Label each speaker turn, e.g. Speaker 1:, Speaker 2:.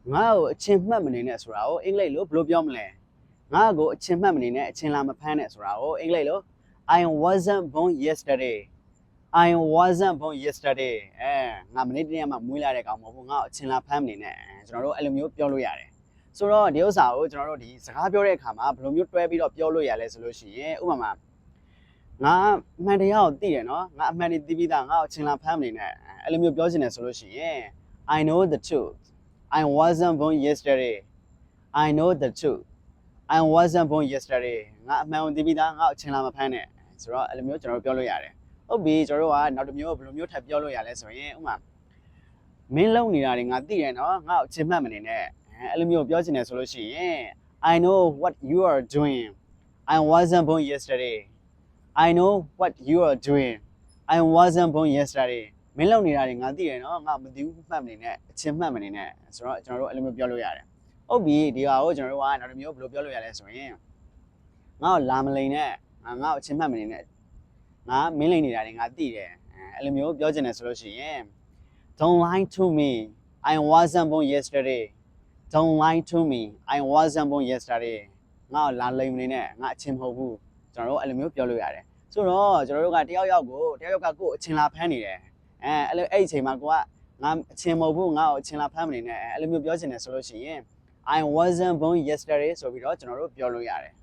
Speaker 1: ngao chin map mene ne surao English lo blo pyom le ngago chin map mene ne chin la ma phan ne surao English lo I wasn't born yesterday I wasn't born yesterday ငါမနေ့တနေ့မှမွေးလာတဲ့ကောင်မဟုတ်ဘူးငါ့အချင်းလာဖမ်းမနေနဲ့ကျွန်တော်တို့အဲ့လိုမျိုးပြောလို့ရတယ်ဆိုတော့ဒီဥစ္စာကိုကျွန်တော်တို့ဒီစကားပြောတဲ့အခါမှာဘယ်လိုမျိုးတွဲပြီးတော့ပြောလို့ရလဲဆိုလို့ရှိရင်ဥပမာငါအမှန်တရားကိုသိတယ်နော်ငါအမှန်တည်းသိပြီးသားငါ့အချင်းလာဖမ်းမနေနဲ့အဲ့လိုမျိုးပြောချင်တယ်ဆိုလို့ရှိရင် I know the truth I wasn't born yesterday I know the truth I wasn't born yesterday ငါအမှန်ကိုသိပြီးသားငါ့အချင်းလာမဖမ်းနဲ့ဆိုတော့အဲ့လိုမျိုးကျွန်တော်တို့ပြောလို့ရတယ်ဟုတ်ပြီကျွန်တော်တို့ကနောက်တစ်မျိုးဘယ်လိုမျိုးထပ်ပြောလို့ရလဲဆိုရင်ဥမာမင်းလုံနေတာတွေငါသိတယ်နော်ငါ့ကိုချစ်မှတ်မနေနဲ့အဲ့လိုမျိုးပြောချင်တယ်ဆိုလို့ရှိရင် I know what you are doing I wasn't born yesterday I know what you are doing I wasn't born yesterday မင်းလုံနေတာတွေငါသိတယ်နော်ငါမသိဘူးမှတ်မနေနဲ့အချင်းမှတ်မနေနဲ့ဆိုတော့ကျွန်တော်တို့အဲ့လိုမျိုးပြောလို့ရတယ်ဟုတ်ပြီဒီဟာကိုကျွန်တော်တို့ကနောက်တစ်မျိုးဘယ်လိုပြောလို့ရလဲဆိုရင်ငါ့ကိုလာမလိန်နဲ့ငါ့ကိုအချင်းမှတ်မနေနဲ့ငါမင်းလိန်နေတာတွေငါသိတယ်အဲ့လိုမျိုးပြောချင်တယ်ဆိုလို့ရှိရင် Don't lie to me I wasn't born yesterday Don't lie to me I wasn't born yesterday ငါ့ကိုလာလိန်မနေနဲ့ငါအချင်းမဟုတ်ဘူးကျွန်တော်တို့အဲ့လိုမျိုးပြောလို့ရတယ်ဆိုတော့ကျွန်တော်တို့ကတယောက်ကကိုယ့်အချင်းလာဖမ်းနေတယ်အဲ့လိုအဲ့အချိန်မှာကိုကငါအချင်းမဟုတ်ဘူးငါ့ကိုအချင်းလာဖမ်းမနေနဲ့အဲ့လိုမျိုးပြောချင်တယ်ဆိုလို့ရှိရင် I wasn't born yesterday ဆိုပြီးတော့ကျွန်တော်တို့ပြောလို့ရတယ်